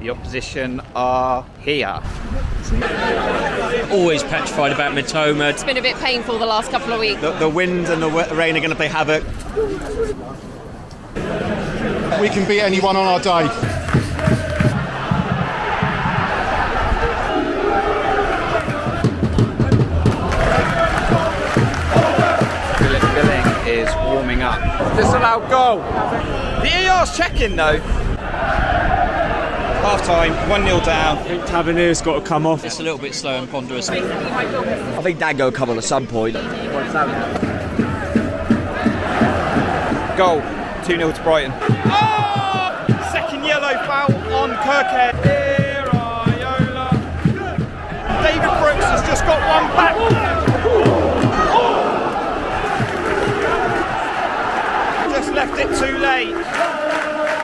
The opposition are here. Always petrified about Mitoma. It's been a bit painful the last couple of weeks. The wind and the rain are going to play havoc. We can beat anyone on our day. Billing is warming up. Disallowed goal. The ER's checking though. Half time, 1-0 down. I think Tavernier's got to come off. It's a little bit slow and ponderous. I think Dango will come on at some point. Goal, 2-0 to Brighton. Oh! Second yellow foul on Kirkhead. Iraola. David Brooks has just got one back. Just left it too late.